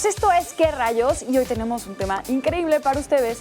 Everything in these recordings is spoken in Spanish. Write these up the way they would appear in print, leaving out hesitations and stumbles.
esto es ¿Qué rayos? Y hoy tenemos un tema increíble para ustedes.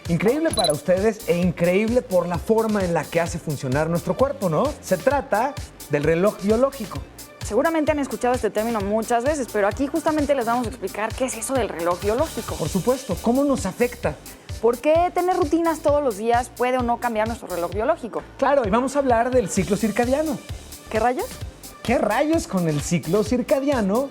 Increíble para ustedes e increíble por la forma en la que hace funcionar nuestro cuerpo, ¿no? Se trata del reloj biológico. Seguramente han escuchado este término muchas veces, pero aquí justamente les vamos a explicar qué es eso del reloj biológico. Por supuesto, ¿cómo nos afecta? ¿Por qué tener rutinas todos los días puede o no cambiar nuestro reloj biológico? Claro, y vamos a hablar del ciclo circadiano. ¿Qué rayos? ¿Qué rayos con el ciclo circadiano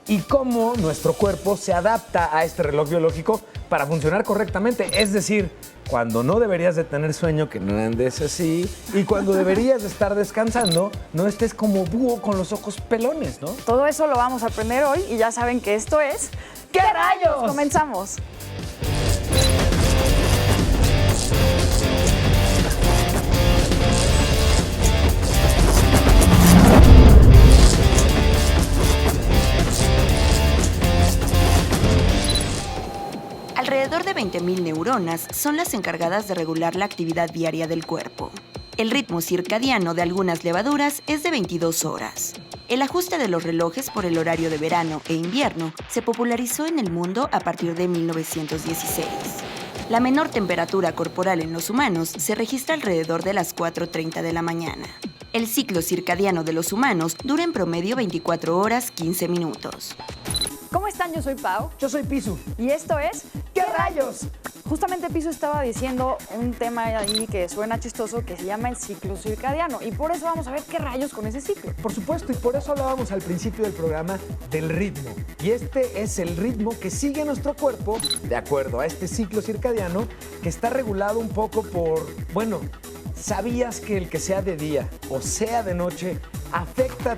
y cómo nuestro cuerpo se adapta a este reloj biológico para funcionar correctamente? Es decir, cuando no deberías de tener sueño, que no andes así, y cuando deberías de estar descansando, no estés como búho con los ojos pelones, ¿no? Todo eso lo vamos a aprender hoy y ya saben que esto es ¿Qué rayos? Comenzamos. Alrededor de 20.000 neuronas son las encargadas de regular la actividad diaria del cuerpo. El ritmo circadiano de algunas levaduras es de 22 horas. El ajuste de los relojes por el horario de verano e invierno se popularizó en el mundo a partir de 1916. La menor temperatura corporal en los humanos se registra alrededor de las 4:30 de la mañana. El ciclo circadiano de los humanos dura en promedio 24 horas 15 minutos. ¿Cómo están? Yo soy Pau. Yo soy Pisu. Y esto es ¿Qué rayos? Justamente Pisu estaba diciendo un tema ahí que suena chistoso que se llama el ciclo circadiano y por eso vamos a ver qué rayos con ese ciclo. Por supuesto, y por eso hablábamos al principio del programa del ritmo. Y este es el ritmo que sigue nuestro cuerpo de acuerdo a este ciclo circadiano que está regulado un poco por, bueno, ¿sabías que el que sea de día o sea de noche afecta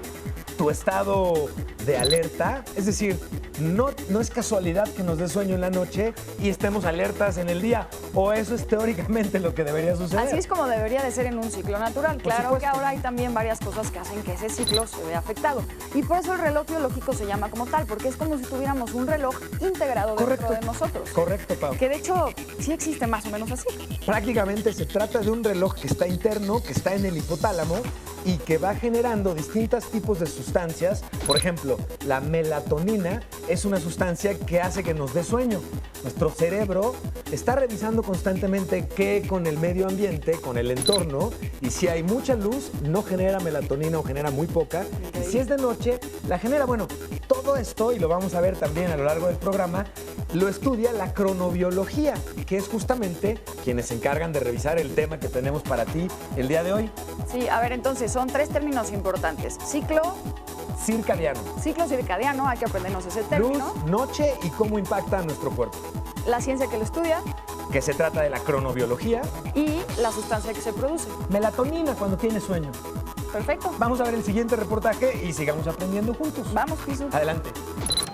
tu estado de alerta? Es decir, no es casualidad que nos dé sueño en la noche y estemos alertas en el día, o eso es teóricamente lo que debería suceder. Así es como debería de ser en un ciclo natural. Claro supuesto. que ahora hay también varias cosas que hacen que ese ciclo se vea afectado. Y por eso el reloj biológico se llama como tal, porque es como si tuviéramos un reloj integrado dentro de nosotros. Correcto, Pau. Que de hecho sí existe más o menos así. Prácticamente se trata de un reloj que está interno, que está en el hipotálamo y que va generando distintos tipos de sustancias. Por ejemplo, la melatonina es una sustancia que hace que nos dé sueño. Nuestro cerebro está revisando constantemente qué con el medio ambiente, con el entorno, y si hay mucha luz, no genera melatonina o genera muy poca. Y si es de noche, la genera. Bueno, todo esto, y lo vamos a ver también a lo largo del programa, lo estudia la cronobiología, que es justamente quienes se encargan de revisar el tema que tenemos para ti el día de hoy. Sí, a ver, entonces son tres términos importantes. Ciclo circadiano, hay que aprendernos ese término. Luz, noche y cómo impacta a nuestro cuerpo. La ciencia que lo estudia Que se trata de la cronobiología. y la sustancia que se produce. Melatonina cuando tienes sueño. Perfecto. Vamos a ver el siguiente reportaje y sigamos aprendiendo juntos. Vamos, Pisu. Adelante.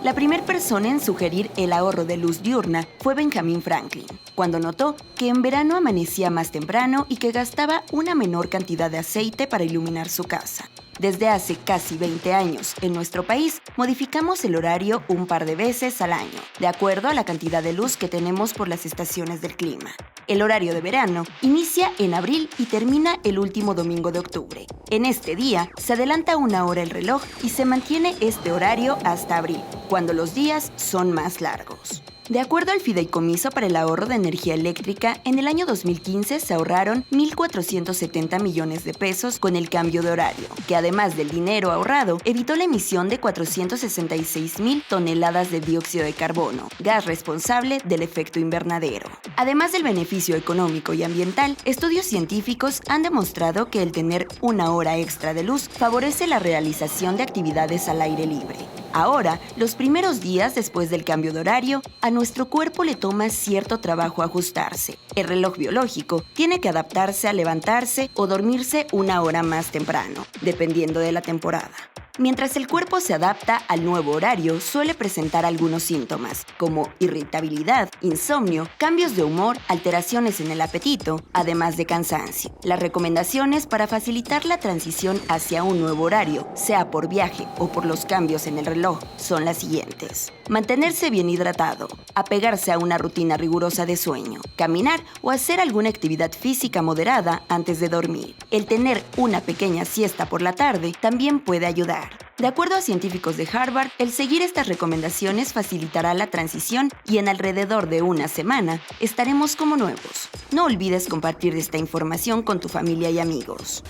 La primera persona en sugerir el ahorro de luz diurna fue Benjamin Franklin, cuando notó que en verano amanecía más temprano y que gastaba una menor cantidad de aceite para iluminar su casa. Desde hace casi 20 años, en nuestro país, modificamos el horario un par de veces al año, de acuerdo a la cantidad de luz que tenemos por las estaciones del clima. El horario de verano inicia en abril y termina el último domingo de octubre. En este día, se adelanta una hora el reloj y se mantiene este horario hasta abril, cuando los días son más largos. De acuerdo al Fideicomiso para el Ahorro de Energía Eléctrica, en el año 2015 se ahorraron 1.470 millones de pesos con el cambio de horario, que además del dinero ahorrado, evitó la emisión de 466.000 toneladas de dióxido de carbono, gas responsable del efecto invernadero. Además del beneficio económico y ambiental, estudios científicos han demostrado que el tener una hora extra de luz favorece la realización de actividades al aire libre. Ahora, los primeros días después del cambio de horario, a nuestro cuerpo le toma cierto trabajo ajustarse. El reloj biológico tiene que adaptarse a levantarse o dormirse una hora más temprano, dependiendo de la temporada. Mientras el cuerpo se adapta al nuevo horario, suele presentar algunos síntomas, como irritabilidad, insomnio, cambios de humor, alteraciones en el apetito, además de cansancio. Las recomendaciones para facilitar la transición hacia un nuevo horario, sea por viaje o por los cambios en el reloj, son las siguientes. Mantenerse bien hidratado, apegarse a una rutina rigurosa de sueño, caminar o hacer alguna actividad física moderada antes de dormir. El tener una pequeña siesta por la tarde también puede ayudar. De acuerdo a científicos de Harvard, el seguir estas recomendaciones facilitará la transición y en alrededor de una semana estaremos como nuevos. No olvides compartir esta información con tu familia y amigos.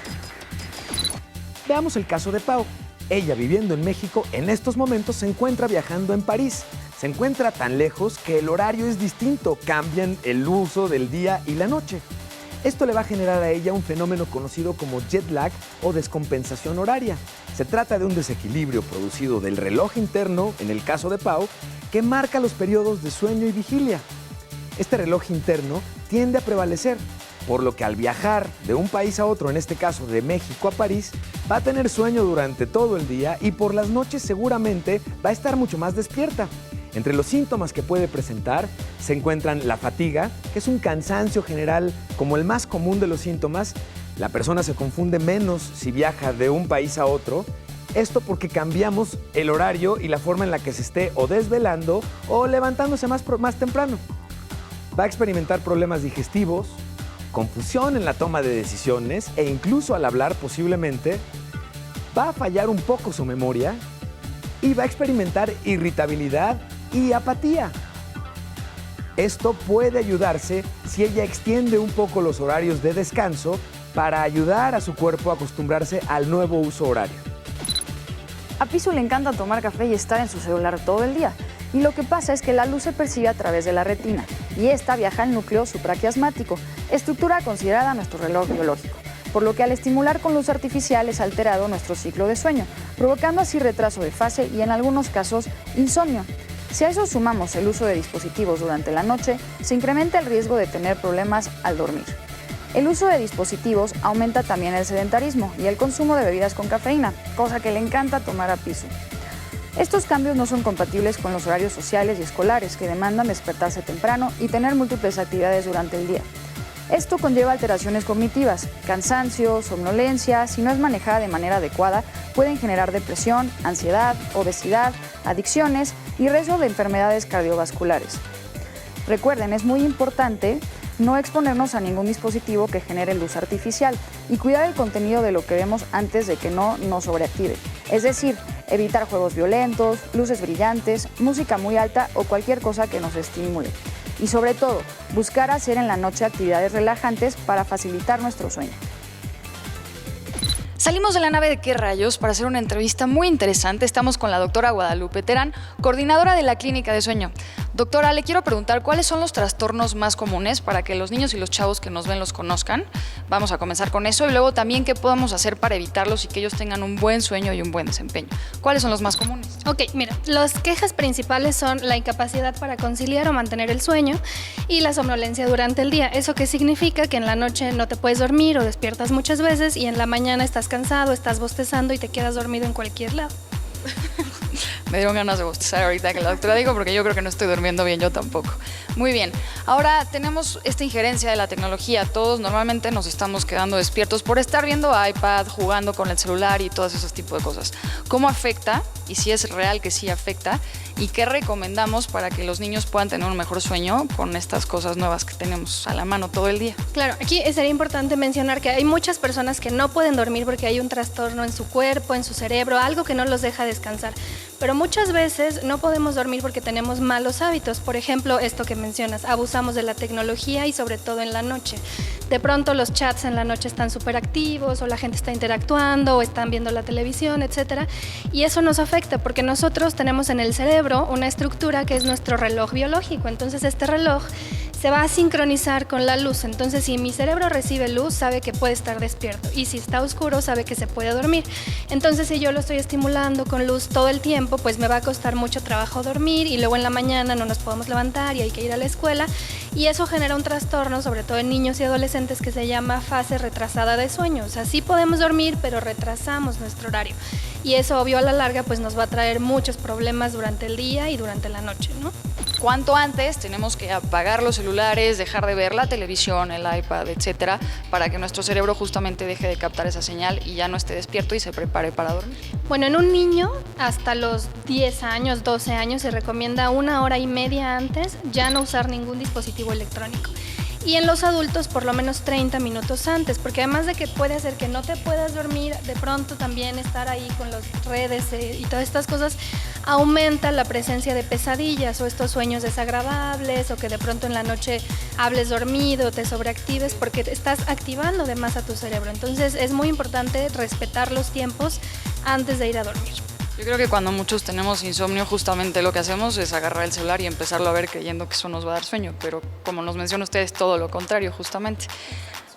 Veamos el caso de Pau. Ella, viviendo en México, en estos momentos se encuentra viajando en París. Se encuentra tan lejos que el horario es distinto, cambian el uso del día y la noche. Esto le va a generar a ella un fenómeno conocido como jet lag o descompensación horaria. Se trata de un desequilibrio producido del reloj interno, en el caso de Pau, que marca los periodos de sueño y vigilia. Este reloj interno tiende a prevalecer, por lo que al viajar de un país a otro, en este caso de México a París, va a tener sueño durante todo el día y por las noches seguramente va a estar mucho más despierta. Entre los síntomas que puede presentar se encuentran la fatiga, que es un cansancio general como el más común de los síntomas. La persona se confunde menos si viaja de un país a otro. Esto porque cambiamos el horario y la forma en la que se esté o desvelando o levantándose más temprano. Va a experimentar problemas digestivos, confusión en la toma de decisiones e incluso al hablar posiblemente va a fallar un poco su memoria y va a experimentar irritabilidad y apatía. Esto puede ayudarse si ella extiende un poco los horarios de descanso para ayudar a su cuerpo a acostumbrarse al nuevo uso horario. A Pisu le encanta tomar café y estar en su celular todo el día. Y lo que pasa es que la luz se percibe a través de la retina y esta viaja al núcleo supraquiasmático, estructura considerada a nuestro reloj biológico, por lo que al estimular con luz artificial es alterado nuestro ciclo de sueño, provocando así retraso de fase y en algunos casos insomnio. Si a eso sumamos el uso de dispositivos durante la noche, se incrementa el riesgo de tener problemas al dormir. El uso de dispositivos aumenta también el sedentarismo y el consumo de bebidas con cafeína, cosa que le encanta tomar a Pisu. Estos cambios no son compatibles con los horarios sociales y escolares que demandan despertarse temprano y tener múltiples actividades durante el día. Esto conlleva alteraciones cognitivas, cansancio, somnolencia. Si no es manejada de manera adecuada, pueden generar depresión, ansiedad, obesidad, adicciones y riesgo de enfermedades cardiovasculares. Recuerden, es muy importante no exponernos a ningún dispositivo que genere luz artificial y cuidar el contenido de lo que vemos antes de que no nos sobreactive. Es decir, evitar juegos violentos, luces brillantes, música muy alta o cualquier cosa que nos estimule. Y sobre todo, buscar hacer en la noche actividades relajantes para facilitar nuestro sueño. Salimos de la nave de ¿Qué rayos? Para hacer una entrevista muy interesante. Estamos con la doctora Guadalupe Terán, coordinadora de la Clínica de Sueño. Doctora, le quiero preguntar cuáles son los trastornos más comunes para que los niños y los chavos que nos ven los conozcan. Vamos a comenzar con eso y luego también qué podemos hacer para evitarlos y que ellos tengan un buen sueño y un buen desempeño. ¿Cuáles son los más comunes? Ok, mira, las quejas principales son la incapacidad para conciliar o mantener el sueño y la somnolencia durante el día. ¿Eso qué significa? Que en la noche no te puedes dormir o despiertas muchas veces y en la mañana estás cansado, estás bostezando y te quedas dormido en cualquier lado. Me dieron ganas de bostezar ahorita que la doctora dijo porque yo creo que no estoy durmiendo bien yo tampoco. Muy bien, ahora tenemos esta injerencia de la tecnología. Todos normalmente nos estamos quedando despiertos por estar viendo iPad, jugando con el celular y todos esos tipos de cosas. ¿Cómo afecta? Y si es real que sí afecta. ¿Y qué recomendamos para que los niños puedan tener un mejor sueño con estas cosas nuevas que tenemos a la mano todo el día? Claro, aquí sería importante mencionar que hay muchas personas que no pueden dormir porque hay un trastorno en su cuerpo, en su cerebro, algo que no los deja descansar. Pero muchas veces no podemos dormir porque tenemos malos hábitos. Por ejemplo, esto que mencionas, abusamos de la tecnología y sobre todo en la noche. De pronto los chats en la noche están súper activos o la gente está interactuando o están viendo la televisión, etcétera. Y eso nos afecta porque nosotros tenemos en el cerebro una estructura que es nuestro reloj biológico. Entonces este reloj se va a sincronizar con la luz. Entonces si mi cerebro recibe luz, sabe que puede estar despierto. Y si está oscuro, sabe que se puede dormir. Entonces si yo lo estoy estimulando con luz todo el tiempo, pues me va a costar mucho trabajo dormir y luego en la mañana no nos podemos levantar y hay que ir a la escuela. Y eso genera un trastorno, sobre todo en niños y adolescentes, que se llama fase retrasada de sueño. O sea, sí podemos dormir, pero retrasamos nuestro horario. Y eso, obvio, a la larga, pues nos va a traer muchos problemas durante el día y durante la noche, ¿no? Cuanto antes tenemos que apagar los celulares, dejar de ver la televisión, el iPad, etcétera, para que nuestro cerebro justamente deje de captar esa señal y ya no esté despierto y se prepare para dormir. Bueno, en un niño hasta los 10 años, 12 años se recomienda 1 hora y media antes ya no usar ningún dispositivo electrónico. y en los adultos por lo menos 30 minutos antes, porque además de que puede hacer que no te puedas dormir, de pronto también estar ahí con las redes y todas estas cosas aumenta la presencia de pesadillas o estos sueños desagradables, o que de pronto en la noche hables dormido, te sobreactives, porque estás activando de más a tu cerebro. Entonces es muy importante respetar los tiempos antes de ir a dormir. Yo creo que cuando muchos tenemos insomnio, justamente lo que hacemos es agarrar el celular y empezarlo a ver creyendo que eso nos va a dar sueño, pero como nos menciona usted, es todo lo contrario, justamente.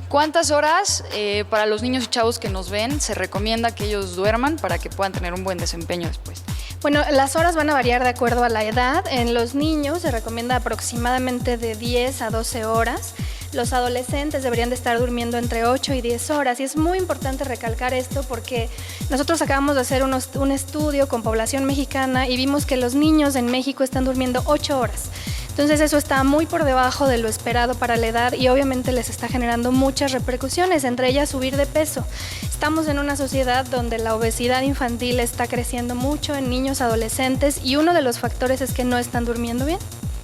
¿Cuántas horas para los niños y chavos que nos ven se recomienda que ellos duerman para que puedan tener un buen desempeño después? Bueno, las horas van a variar de acuerdo a la edad. En los niños se recomienda aproximadamente de 10 a 12 horas. Los adolescentes deberían de estar durmiendo entre 8 y 10 horas. Y es muy importante recalcar esto porque nosotros acabamos de hacer un estudio con población mexicana y vimos que los niños en México están durmiendo 8 horas. Entonces eso está muy por debajo de lo esperado para la edad y obviamente les está generando muchas repercusiones, entre ellas subir de peso. Estamos en una sociedad donde la obesidad infantil está creciendo mucho en niños, adolescentes, y uno de los factores es que no están durmiendo bien.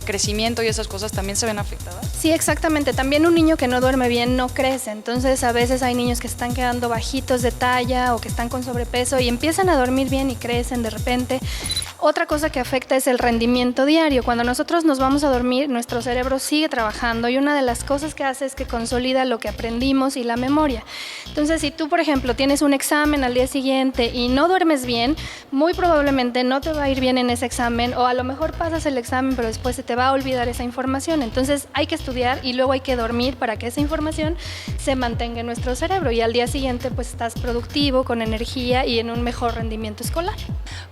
¿Crecimiento y esas cosas también se ven afectadas? Sí, exactamente. También un niño que no duerme bien no crece. Entonces a veces hay niños que están quedando bajitos de talla o que están con sobrepeso y empiezan a dormir bien y crecen de repente. Otra cosa que afecta es el rendimiento diario. Cuando nosotros nos vamos a dormir, nuestro cerebro sigue trabajando y una de las cosas que hace es que consolida lo que aprendimos y la memoria. Entonces, si tú, por ejemplo, tienes un examen al día siguiente y no duermes bien, muy probablemente no te va a ir bien en ese examen, o a lo mejor pasas el examen pero después se te va a olvidar esa información. Entonces hay que estudiar y luego hay que dormir para que esa información se mantenga en nuestro cerebro y al día siguiente pues estás productivo, con energía y en un mejor rendimiento escolar.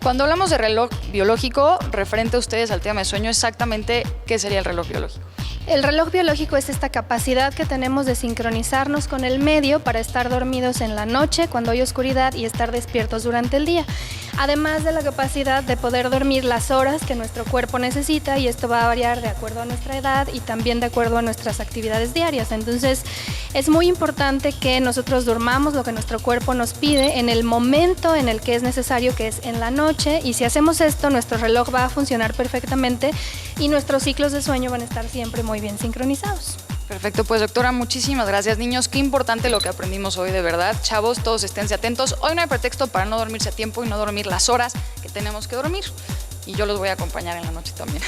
Cuando hablamos de reloj biológico, referente a ustedes al tema de sueño, exactamente ¿qué sería el reloj biológico? El reloj biológico es esta capacidad que tenemos de sincronizarnos con el medio para estar dormidos en la noche cuando hay oscuridad y estar despiertos durante el día. Además de la capacidad de poder dormir las horas que nuestro cuerpo necesita, y esto va a variar de acuerdo a nuestra edad y también de acuerdo a nuestras actividades diarias. Entonces es muy importante que nosotros durmamos lo que nuestro cuerpo nos pide en el momento en el que es necesario, que es en la noche, y si hacemos esto nuestro reloj va a funcionar perfectamente y nuestros ciclos de sueño van a estar siempre muy bien sincronizados. Perfecto, pues doctora, muchísimas gracias. Niños, qué importante lo que aprendimos hoy, de verdad. Chavos, todos esténse atentos. Hoy no hay pretexto para no dormirse a tiempo y no dormir las horas que tenemos que dormir. Y yo los voy a acompañar en la noche también.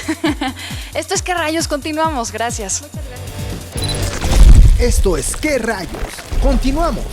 Esto es ¿Qué rayos? Continuamos. Gracias. Muchas gracias. Esto es ¿Qué rayos? Continuamos.